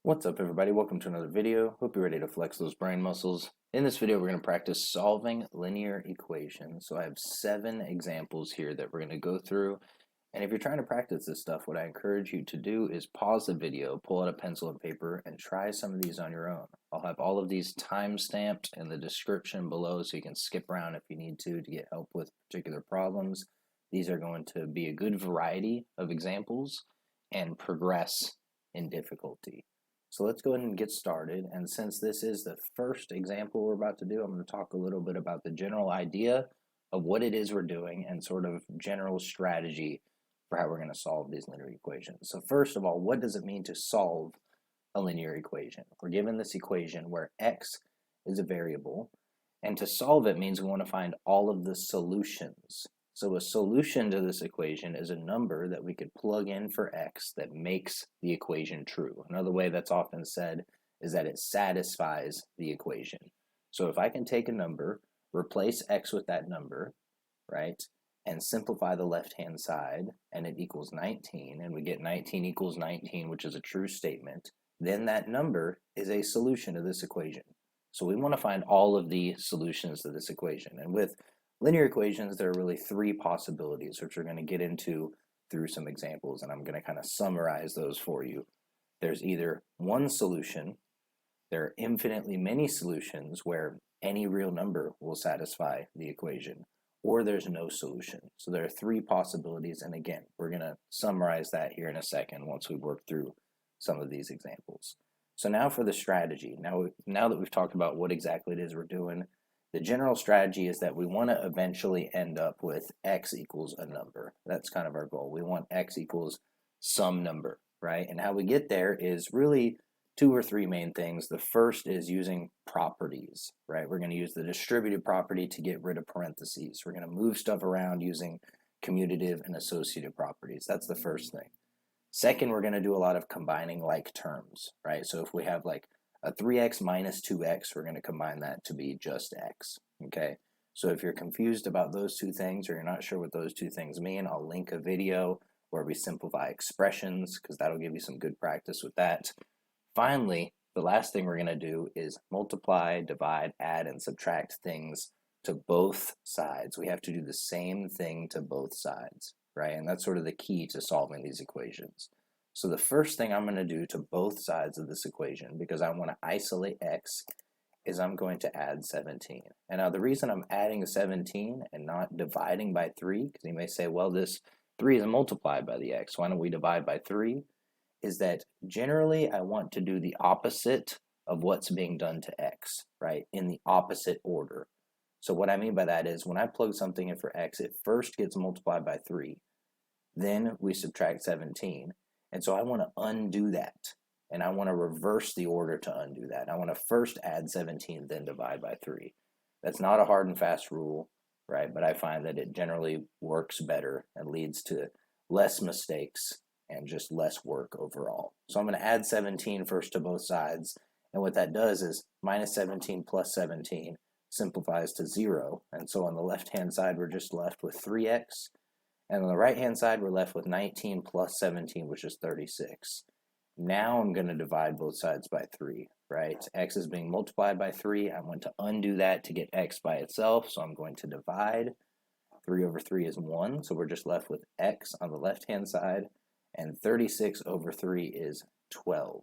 What's up, everybody? Welcome to another video. Hope you're ready to flex those brain muscles. In this video, we're going to practice solving linear equations. So I have 7 examples here that we're going to go through. And if you're trying to practice this stuff, what I encourage you to do is pause the video, pull out a pencil and paper, and try some of these on your own. I'll have all of these time-stamped in the description below so you can skip around if you need to get help with particular problems. These are going to be a good variety of examples and progress in difficulty. So let's go ahead and get started. And since this is the first example we're about to do, I'm going to talk a little bit about the general idea of what it is we're doing and sort of general strategy for how we're going to solve these linear equations. So first of all, what does it mean to solve a linear equation? We're given this equation where x is a variable, and to solve it means we want to find all of the solutions. So a solution to this equation is a number that we could plug in for x that makes the equation true. Another way that's often said is that it satisfies the equation. So if I can take a number, replace x with that number, right, and simplify the left-hand side, and it equals 19, and we get 19 equals 19, which is a true statement, then that number is a solution to this equation. So we want to find all of the solutions to this equation. And with linear equations, there are really 3 possibilities, which we're going to get into through some examples, and I'm going to kind of summarize those for you. There's either one solution, there are infinitely many solutions where any real number will satisfy the equation, or there's no solution. So there are 3 possibilities, and again, we're going to summarize that here in a second once we work through some of these examples. So now for the strategy. Now that we've talked about what exactly it is we're doing, the general strategy is that we want to eventually end up with x equals a number. That's kind of our goal. We want x equals some number, right? And how we get there is really 2 or 3 main things. The first is using properties, right? We're going to use the distributive property to get rid of parentheses. We're going to move stuff around using commutative and associative properties. That's the first thing. Second, we're going to do a lot of combining like terms, right? So if we have like a 3x minus 2x, we're going to combine that to be just x, okay? So if you're confused about those 2 things or you're not sure what those 2 things mean, I'll link a video where we simplify expressions because that'll give you some good practice with that. Finally, the last thing we're going to do is multiply, divide, add, and subtract things to both sides. We have to do the same thing to both sides, right? And that's sort of the key to solving these equations. So the first thing I'm going to do to both sides of this equation, because I want to isolate x, is I'm going to add 17. And now the reason I'm adding 17 and not dividing by 3, because you may say, well, this 3 is multiplied by the x, why don't we divide by 3, is that generally I want to do the opposite of what's being done to x, right, in the opposite order. So what I mean by that is when I plug something in for x, it first gets multiplied by 3, then we subtract 17, and so I want to undo that, and I want to reverse the order to undo that. I want to first add 17, then divide by 3. That's not a hard and fast rule, right, but I find that it generally works better and leads to less mistakes and just less work overall. So I'm going to add 17 first to both sides, and what that does is minus 17 plus 17 simplifies to 0, and so on the left-hand side we're just left with 3x, and on the right-hand side we're left with 19 plus 17, which is 36. Now I'm going to divide both sides by 3, right? X is being multiplied by 3. I want to undo that to get x by itself, so I'm going to divide. 3 over 3 is 1, so we're just left with x on the left-hand side, and 36 over 3 is 12.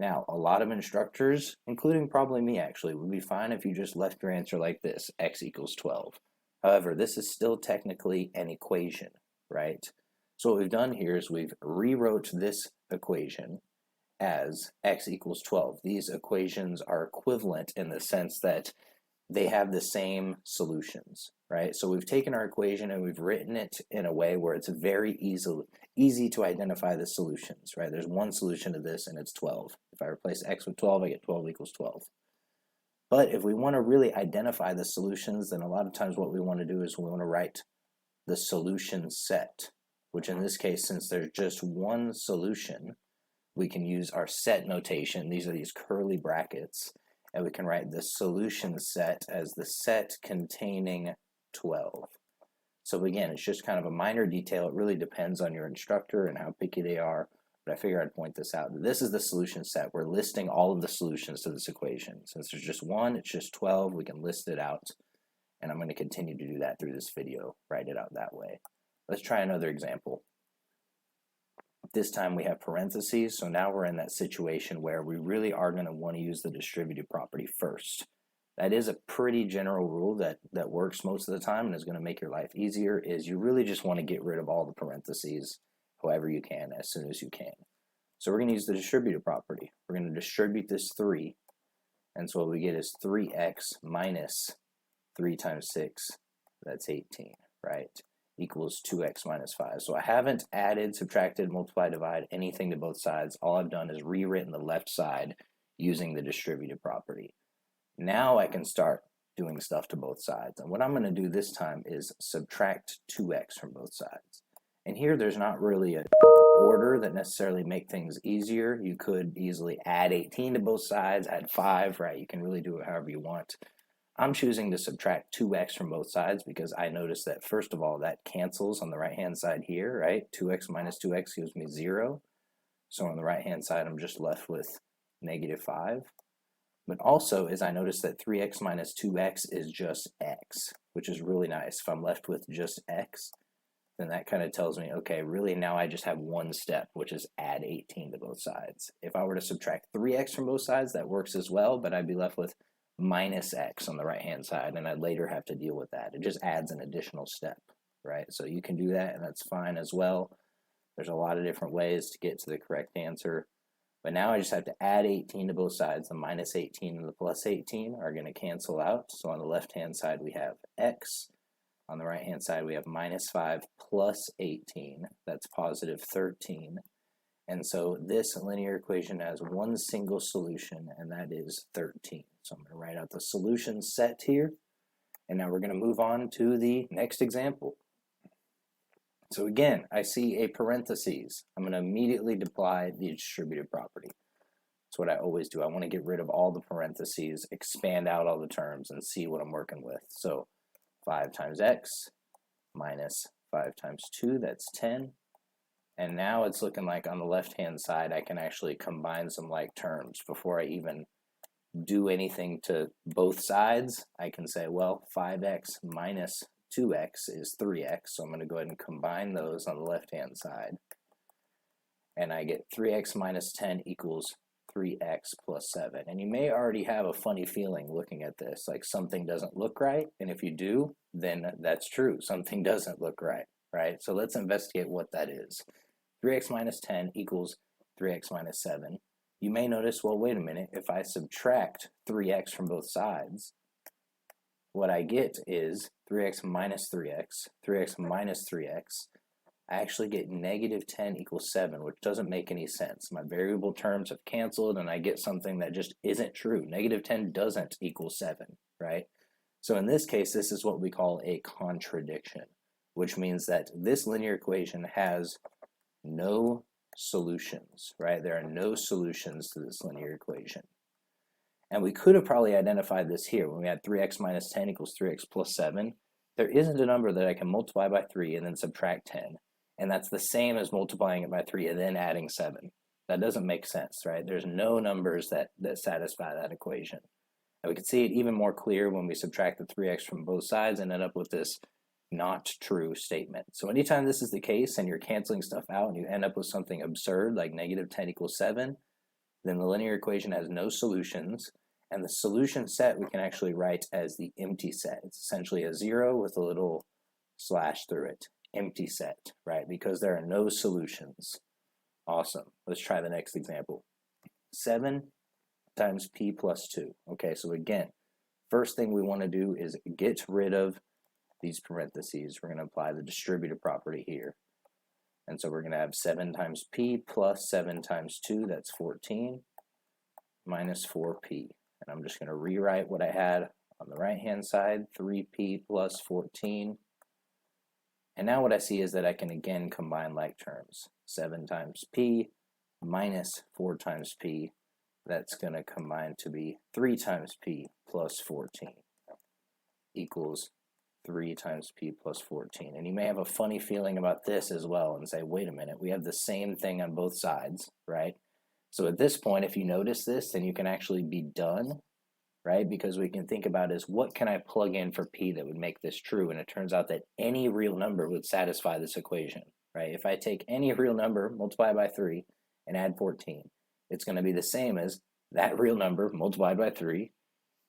Now, a lot of instructors, including probably me actually, would be fine if you just left your answer like this, x equals 12. However, this is still technically an equation, right? So what we've done here is we've rewrote this equation as x equals 12. These equations are equivalent in the sense that they have the same solutions, right? So we've taken our equation and we've written it in a way where it's very easy to identify the solutions, right? There's one solution to this and it's 12. If I replace x with 12, I get 12 equals 12. But if we want to really identify the solutions, then a lot of times what we want to do is we want to write the solution set, which in this case, since there's just one solution, we can use our set notation. These are these curly brackets, and we can write the solution set as the set containing 12. So again, it's just kind of a minor detail. It really depends on your instructor and how picky they are, but I figure I'd point this out. This is the solution set. We're listing all of the solutions to this equation. Since there's just one, it's just 12, we can list it out. And I'm going to continue to do that through this video, write it out that way. Let's try another example. This time we have parentheses, so now we're in that situation where we really are going to want to use the distributive property first. That is a pretty general rule that works most of the time and is going to make your life easier, is you really just want to get rid of all the parentheses however you can as soon as you can. So we're going to use the distributive property. We're going to distribute this 3, and so what we get is 3x minus 3 times 6, that's 18, right, equals 2x minus 5. So I haven't added, subtracted, multiplied, divide, anything to both sides. All I've done is rewritten the left side using the distributive property. Now I can start doing stuff to both sides. And what I'm going to do this time is subtract 2x from both sides. And here there's not really an order that necessarily make things easier. You could easily add 18 to both sides, add 5, right? You can really do it however you want. I'm choosing to subtract 2x from both sides because I notice that, first of all, that cancels on the right-hand side here, right? 2x minus 2x gives me 0. So on the right-hand side, I'm just left with negative 5. But also, as I notice that 3x minus 2x is just x, which is really nice. If I'm left with just x, then that kind of tells me, okay, really now I just have one step, which is add 18 to both sides. If I were to subtract 3x from both sides, that works as well, but I'd be left with minus x on the right-hand side, and I'd later have to deal with that. It just adds an additional step, right? So you can do that, and that's fine as well. There's a lot of different ways to get to the correct answer. But now I just have to add 18 to both sides. The minus 18 and the plus 18 are going to cancel out. So on the left-hand side, we have x. On the right-hand side, we have minus 5 plus 18. That's positive 13. And so this linear equation has one single solution, and that is 13. So I'm going to write out the solution set here. And now we're going to move on to the next example. So again, I see a parentheses. I'm going to immediately apply the distributive property. That's what I always do. I want to get rid of all the parentheses, expand out all the terms, and see what I'm working with. So 5 times x minus 5 times 2, that's 10. And now it's looking like on the left-hand side, I can actually combine some like terms. Before I even do anything to both sides, I can say, well, 5x minus 2x is 3x, so I'm going to go ahead and combine those on the left-hand side. And I get 3x minus 10 equals 3x plus 7. And you may already have a funny feeling looking at this, like something doesn't look right. And if you do, then that's true. Something doesn't look right, right? So let's investigate what that is. 3x minus 10 equals 3x minus 7. You may notice, well, wait a minute, if I subtract 3x from both sides, what I get is 3x minus 3x, 3x minus 3x. I actually get negative 10 equals 7, which doesn't make any sense. My variable terms have canceled, and I get something that just isn't true. Negative 10 doesn't equal 7, right? So in this case, this is what we call a contradiction, which means that this linear equation has no solutions, right? There are no solutions to this linear equation. And we could have probably identified this here when we had 3x minus 10 equals 3x plus 7. There isn't a number that I can multiply by 3 and then subtract 10. And that's the same as multiplying it by 3 and then adding 7. That doesn't make sense, right? There's no numbers that satisfy that equation. And we can see it even more clear when we subtract the 3x from both sides and end up with this not true statement. So anytime this is the case and you're canceling stuff out and you end up with something absurd like negative 10 equals 7, then the linear equation has no solutions, and the solution set we can actually write as the empty set. It's essentially a 0 with a little slash through it. Empty set, right? Because there are no solutions. Awesome. Let's try the next example. 7 times p plus 2. Okay, so again, first thing we want to do is get rid of these parentheses. We're going to apply the distributive property here. And so we're going to have 7 times p plus 7 times 2, that's 14, minus 4p. And I'm just going to rewrite what I had on the right-hand side, 3p plus 14. And now what I see is that I can again combine like terms. 7 times p minus 4 times p, that's going to combine to be 3 times p plus 14 equals 3 times p plus 14. And you may have a funny feeling about this as well and say, wait a minute, we have the same thing on both sides, right? So at this point, if you notice this, then you can actually be done, right? Because we can think about is what can I plug in for p that would make this true? And it turns out that any real number would satisfy this equation, right? If I take any real number, multiply by 3, and add 14, it's going to be the same as that real number multiplied by 3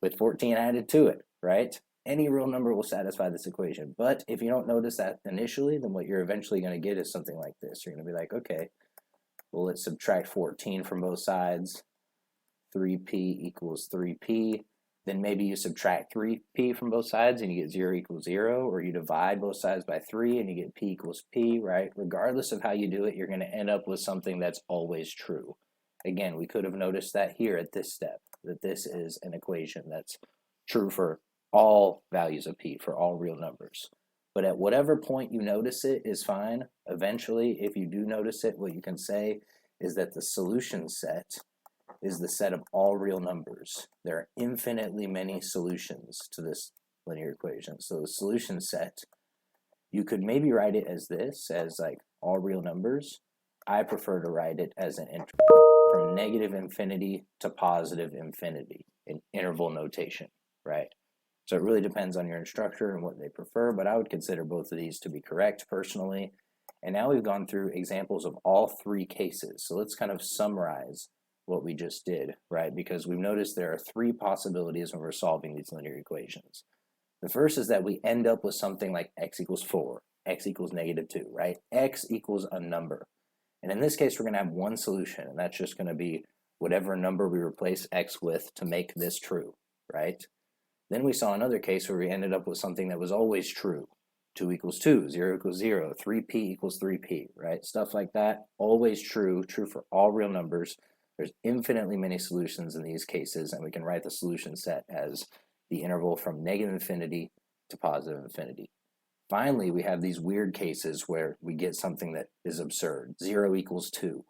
with 14 added to it, right? Any real number will satisfy this equation. But if you don't notice that initially, then what you're eventually going to get is something like this. You're going to be like, okay, well, let's subtract 14 from both sides. 3p equals 3p. Then maybe you subtract 3p from both sides and you get 0 equals 0, or you divide both sides by 3 and you get p equals p, right? Regardless of how you do it, you're going to end up with something that's always true. Again, we could have noticed that here at this step, that this is an equation that's true for all values of p, for all real numbers. But at whatever point you notice it is fine. Eventually, if you do notice it, what you can say is that the solution set is the set of all real numbers. There are infinitely many solutions to this linear equation. So the solution set, you could maybe write it as this, as like all real numbers. I prefer to write it as an interval from negative infinity to positive infinity in interval notation, right? So it really depends on your instructor and what they prefer, but I would consider both of these to be correct personally. And now we've gone through examples of all three cases. So let's kind of summarize what we just did, right? Because we've noticed there are three possibilities when we're solving these linear equations. The first is that we end up with something like x equals 4, x equals negative 2, right? X equals a number. And in this case, we're going to have one solution, and that's just going to be whatever number we replace x with to make this true, right? Then we saw another case where we ended up with something that was always true. 2 equals 2, 0 equals 0, 3p equals 3p, right? Stuff like that, always true, true for all real numbers. There's infinitely many solutions in these cases, and we can write the solution set as the interval from negative infinity to positive infinity. Finally, we have these weird cases where we get something that is absurd. 0 equals 2,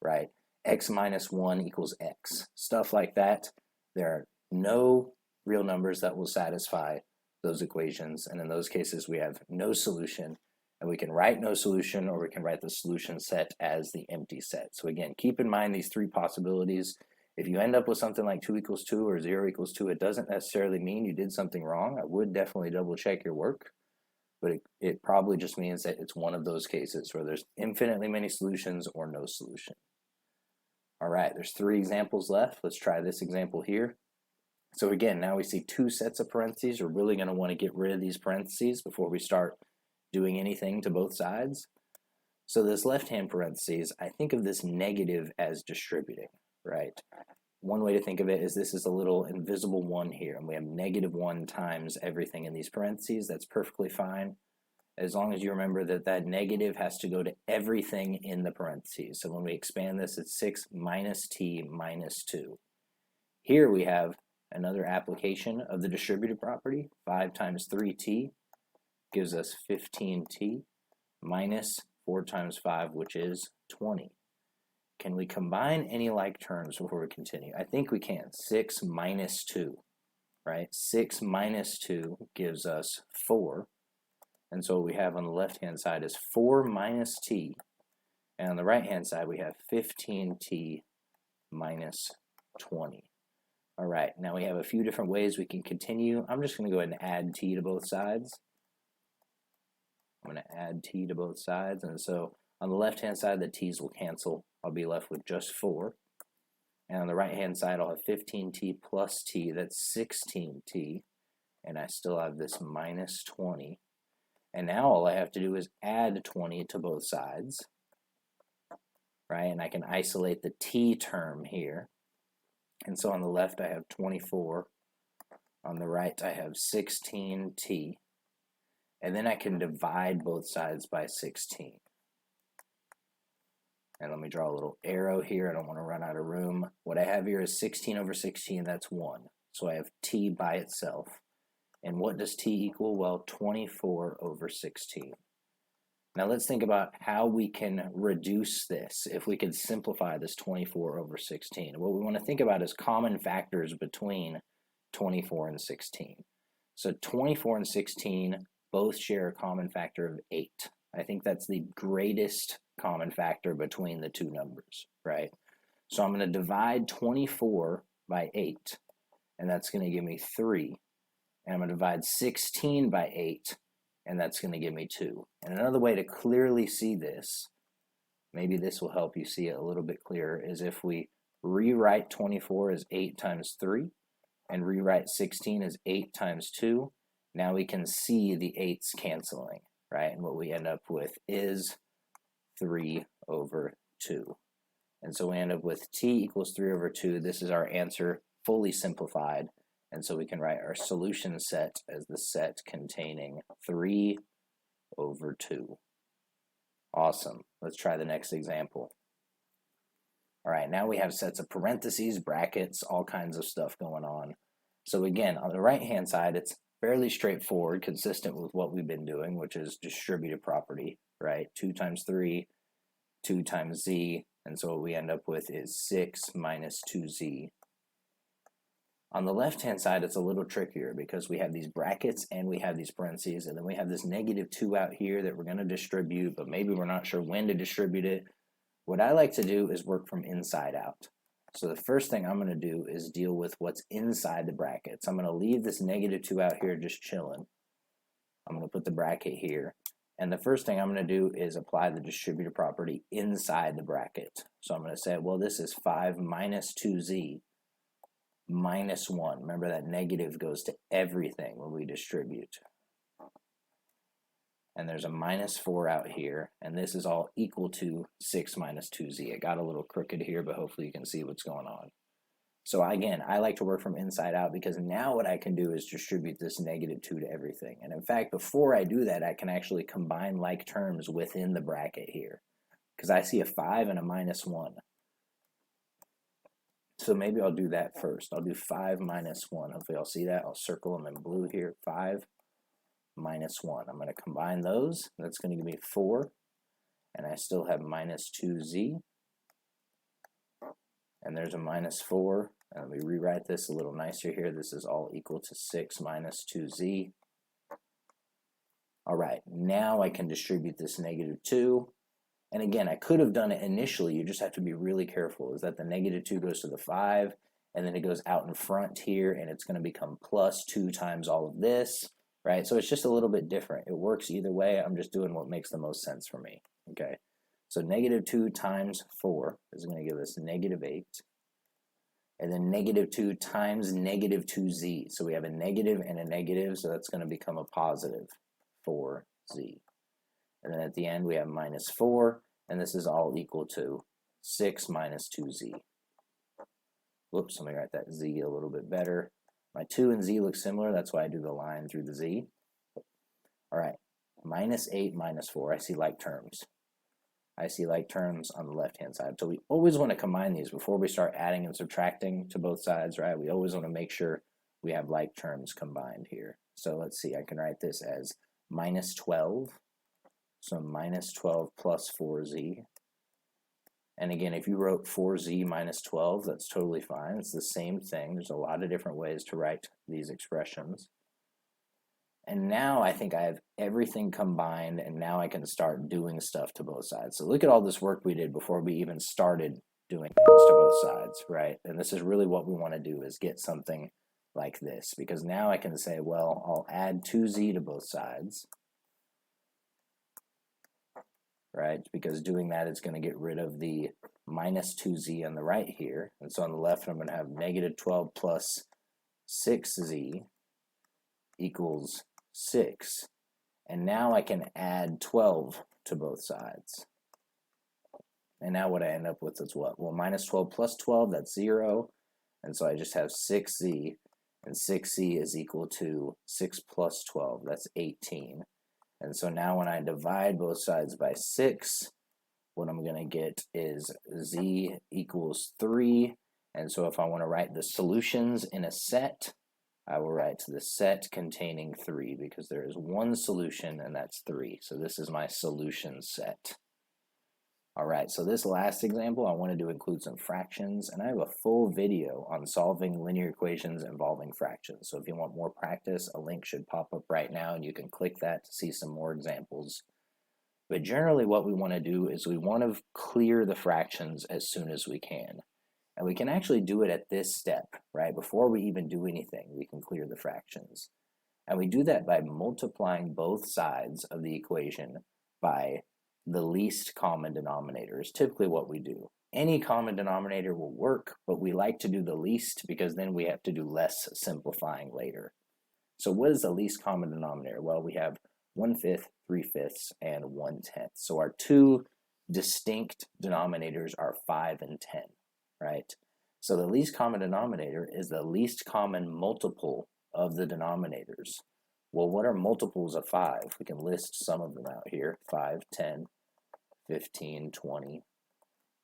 right? X minus 1 equals x. Stuff like that. There are no real numbers that will satisfy those equations, and in those cases we have no solution, and we can write no solution, or we can write the solution set as the empty set. So again, keep in mind these three possibilities. If you end up with something like 2 equals 2 or 0 equals 2, it doesn't necessarily mean you did something wrong. I would definitely double check your work, but it probably just means that it's one of those cases where there's infinitely many solutions or no solution. All right, there's 3 examples left. Let's try this example here. So again, now we see 2 sets of parentheses. We're really going to want to get rid of these parentheses before we start doing anything to both sides. So this left-hand parentheses, I think of this negative as distributing, right? One way to think of it is this is a little invisible 1 here, and we have negative 1 times everything in these parentheses. That's perfectly fine, as long as you remember that that negative has to go to everything in the parentheses. So when we expand this, it's 6 minus t minus 2. Here we have another application of the distributive property. 5 times 3t gives us 15t minus 4 times 5, which is 20. Can we combine any like terms before we continue? I think we can. 6 minus 2, right? 6 minus 2 gives us 4. And so what we have on the left-hand side is 4 minus t. And on the right-hand side, we have 15t minus 20. All right, now we have a few different ways we can continue. I'm just going to go ahead and add t to both sides. I'm going to add t to both sides. And so on the left-hand side, the t's will cancel. I'll be left with just 4. And on the right-hand side, I'll have 15t plus t. That's 16t. And I still have this minus 20. And now all I have to do is add 20 to both sides, right? And I can isolate the t term here. And so on the left, I have 24. On the right, I have 16t. And then I can divide both sides by 16. And let me draw a little arrow here. I don't want to run out of room. What I have here is 16 over 16. That's 1. So I have t by itself. And what does t equal? Well, 24 over 16. Now let's think about how we can reduce this, if we could simplify this 24 over 16. What we want to think about is common factors between 24 and 16. So 24 and 16 both share a common factor of 8. I think that's the greatest common factor between the two numbers, right? So I'm going to divide 24 by 8, and that's going to give me 3. And I'm going to divide 16 by 8, and that's going to give me 2. And another way to clearly see this, maybe this will help you see it a little bit clearer, is if we rewrite 24 as 8 times 3 and rewrite 16 as 8 times 2, now we can see the 8's canceling, right? And what we end up with is 3 over 2. And so we end up with t equals 3 over 2. This is our answer fully simplified. And so we can write our solution set as the set containing 3 over 2. Awesome. Let's try the next example. All right, now we have sets of parentheses, brackets, all kinds of stuff going on. So again, on the right-hand side, it's fairly straightforward, consistent with what we've been doing, which is distributive property, right? 2 times 3, 2 times z, and so what we end up with is 6 minus 2z. On the left-hand side, it's a little trickier because we have these brackets and we have these parentheses, and then we have this negative 2 out here that we're going to distribute, but maybe we're not sure when to distribute it. What I like to do is work from inside out. So the first thing I'm going to do is deal with what's inside the brackets. I'm going to leave this negative 2 out here just chilling. I'm going to put the bracket here. And the first thing I'm going to do is apply the distributive property inside the bracket. So I'm going to say, well, this is 5 minus 2z minus 1. Remember that negative goes to everything when we distribute. And there's a minus 4 out here, and this is all equal to 6 minus 2z. It got a little crooked here, but hopefully you can see what's going on. So again, I like to work from inside out because now what I can do is distribute this negative 2 to everything. And in fact, before I do that, I can actually combine like terms within the bracket here because I see a 5 and a minus 1. So maybe I'll do that first. I'll do 5 minus 1. Hopefully I'll see that. I'll circle them in blue here. 5 minus 1. I'm going to combine those. That's going to give me 4. And I still have minus 2z. And there's a minus 4. And let me rewrite this a little nicer here. This is all equal to 6 minus 2z. All right, now I can distribute this negative 2. And again, I could have done it initially. You just have to be really careful. Is that the negative 2 goes to the 5, and then it goes out in front here, and it's going to become plus 2 times all of this, right? So it's just a little bit different. It works either way. I'm just doing what makes the most sense for me, okay? So negative 2 times 4 is going to give us negative 8. And then negative 2 times negative 2z. So we have a negative and a negative, so that's going to become a positive 4z. And then at the end, we have minus 4, and this is all equal to 6 minus 2z. Whoops, let me write that z a little bit better. My 2 and z look similar, that's why I do the line through the z. All right, minus 8, minus 4, I see like terms. I see like terms on the left-hand side. So we always want to combine these before we start adding and subtracting to both sides, right? We always want to make sure we have like terms combined here. So let's see, I can write this as minus 12. So minus 12 plus 4z. And again, if you wrote 4z minus 12, that's totally fine. It's the same thing. There's a lot of different ways to write these expressions. And now I think I have everything combined, and now I can start doing stuff to both sides. So look at all this work we did before we even started doing things to both sides, right? And this is really what we want to do, is get something like this. Because now I can say, well, I'll add 2z to both sides. Right, because doing that is going to get rid of the minus 2z on the right here. And so on the left, I'm going to have negative 12 plus 6z equals 6. And now I can add 12 to both sides. And now what I end up with is what? Well, minus 12 plus 12, that's 0. And so I just have 6z, and 6z is equal to 6 plus 12, that's 18. And so now when I divide both sides by 6, what I'm going to get is z equals 3. And so if I want to write the solutions in a set, I will write the set containing 3, because there is one solution, and that's 3. So this is my solution set. All right, so this last example, I wanted to include some fractions, and I have a full video on solving linear equations involving fractions. So if you want more practice, a link should pop up right now, and you can click that to see some more examples. But generally what we want to do is we want to clear the fractions as soon as we can. And we can actually do it at this step, right? Before we even do anything, we can clear the fractions. And we do that by multiplying both sides of the equation by the least common denominator is typically what we do. Any common denominator will work, but we like to do the least because then we have to do less simplifying later. So what is the least common denominator? Well, we have 1/5, 3/5, and 1/10. So our two distinct denominators are 5 and 10, right? So the least common denominator is the least common multiple of the denominators. Well, what are multiples of 5? We can list some of them out here. 5, 10, 15, 20,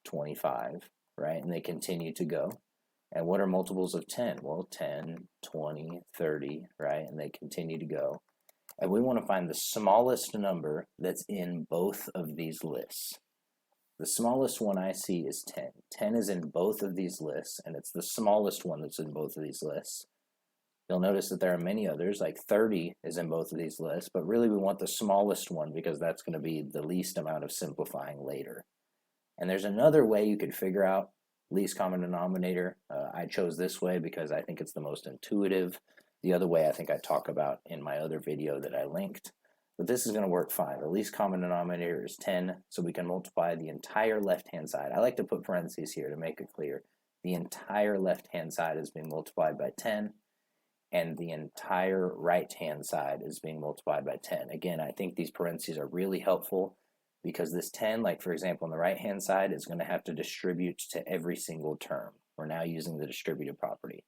25, right? And they continue to go. And what are multiples of 10? Well, 10, 20, 30, right? And they continue to go. And we want to find the smallest number that's in both of these lists. The smallest one I see is 10. 10 is in both of these lists, and it's the smallest one that's in both of these lists. You'll notice that there are many others, like 30 is in both of these lists, but really we want the smallest one because that's going to be the least amount of simplifying later. And there's another way you could figure out least common denominator. I chose this way because I think it's the most intuitive. The other way I think I talk about in my other video that I linked. But this is going to work fine. The least common denominator is 10, so we can multiply the entire left-hand side. I like to put parentheses here to make it clear. The entire left-hand side is being multiplied by 10, and the entire right-hand side is being multiplied by 10. Again, I think these parentheses are really helpful because this 10, like for example on the right-hand side, is going to have to distribute to every single term. We're now using the distributive property.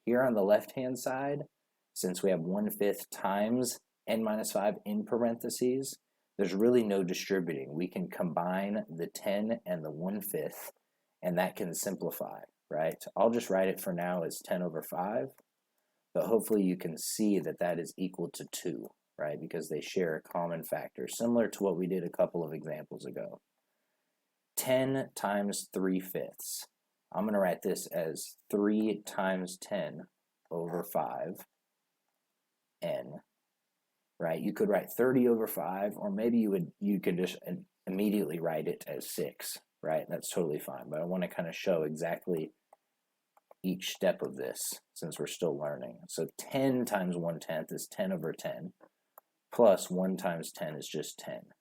Here on the left-hand side, since we have 1/5 times n minus 5 in parentheses, there's really no distributing. We can combine the 10 and the 1/5, and that can simplify, right? I'll just write it for now as 10 over 5, but hopefully you can see that that is equal to 2, right? Because they share a common factor, similar to what we did a couple of examples ago. 10 times 3/5. I'm going to write this as 3 times 10 over 5 n, right? You could write 30 over 5, or maybe you could just immediately write it as 6, right? That's totally fine, but I want to kind of show exactly each step of this since we're still learning. So 10 times 1/10 is 10 over 10, plus 1 times 10 is just 10.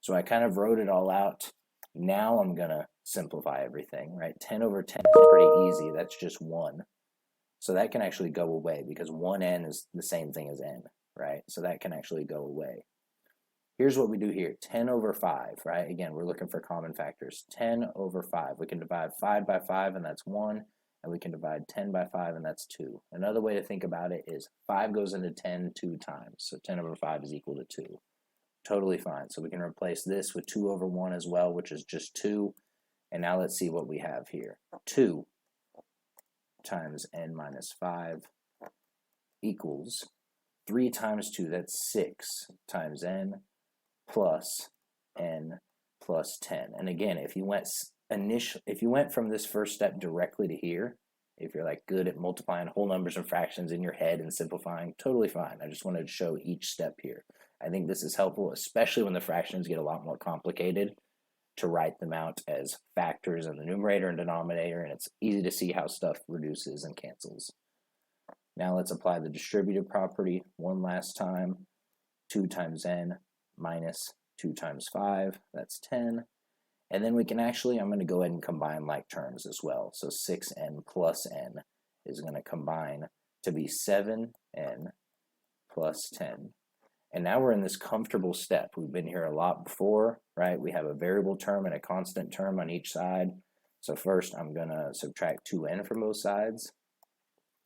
So I kind of wrote it all out. Now I'm going to simplify everything, right? 10 over 10 is pretty easy. That's just 1. So that can actually go away because 1n is the same thing as n, right? So that can actually go away. Here's what we do here. 10 over 5, right? Again, we're looking for common factors. 10 over 5. We can divide 5 by 5, and that's 1. And we can divide 10 by 5, and that's 2. Another way to think about it is 5 goes into 10 2 times. So 10 over 5 is equal to 2. Totally fine. So we can replace this with 2 over 1 as well, which is just 2. And now let's see what we have here. 2 times n minus 5 equals 3 times 2, that's 6 times n plus n plus 10. And again, if you went from this first step directly to here, if you're like good at multiplying whole numbers and fractions in your head and simplifying, totally fine. I just wanted to show each step here. I think this is helpful, especially when the fractions get a lot more complicated, to write them out as factors in the numerator and denominator, and it's easy to see how stuff reduces and cancels. Now let's apply the distributive property one last time. 2 times n minus 2 times 5, that's 10. And then we can actually, I'm going to go ahead and combine like terms as well. So 6n plus n is going to combine to be 7n plus 10. And now we're in this comfortable step. We've been here a lot before, right? We have a variable term and a constant term on each side. So first I'm going to subtract 2n from both sides.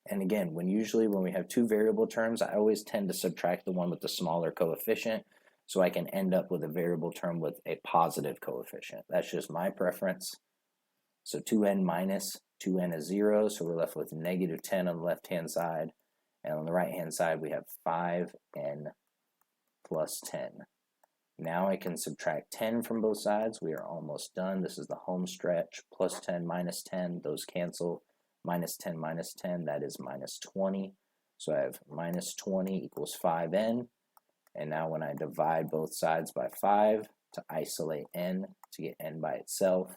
And again, when we have two variable terms, I always tend to subtract the one with the smaller coefficient so I can end up with a variable term with a positive coefficient. That's just my preference. So 2n minus 2n is 0, so we're left with negative 10 on the left-hand side. And on the right-hand side, we have 5n plus 10. Now I can subtract 10 from both sides. We are almost done. This is the home stretch. Plus 10, minus 10, those cancel. Minus 10, minus 10, that is minus 20. So I have minus 20 equals 5n. And now when I divide both sides by 5 to isolate n, to get n by itself,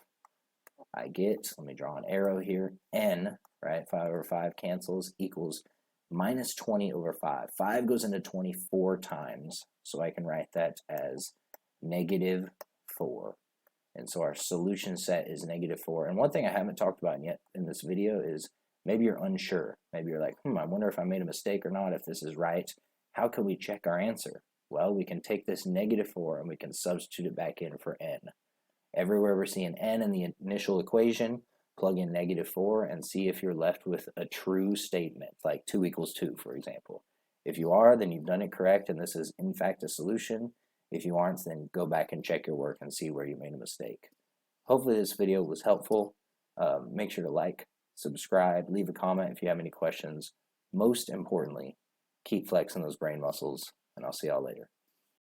I get, let me draw an arrow here, n, right, 5 over 5 cancels, equals minus 20 over 5. 5 goes into 24 times, so I can write that as negative 4. And so our solution set is negative 4. And one thing I haven't talked about yet in this video is maybe you're unsure. Maybe you're like, I wonder if I made a mistake or not, if this is right. How can we check our answer? Well, we can take this negative 4 and we can substitute it back in for n. Everywhere we're seeing n in the initial equation, plug in negative 4 and see if you're left with a true statement, like 2 equals 2, for example. If you are, then you've done it correct and this is in fact a solution. If you aren't, then go back and check your work and see where you made a mistake. Hopefully this video was helpful. Make sure to like, subscribe, leave a comment if you have any questions. Most importantly, keep flexing those brain muscles, and I'll see y'all later.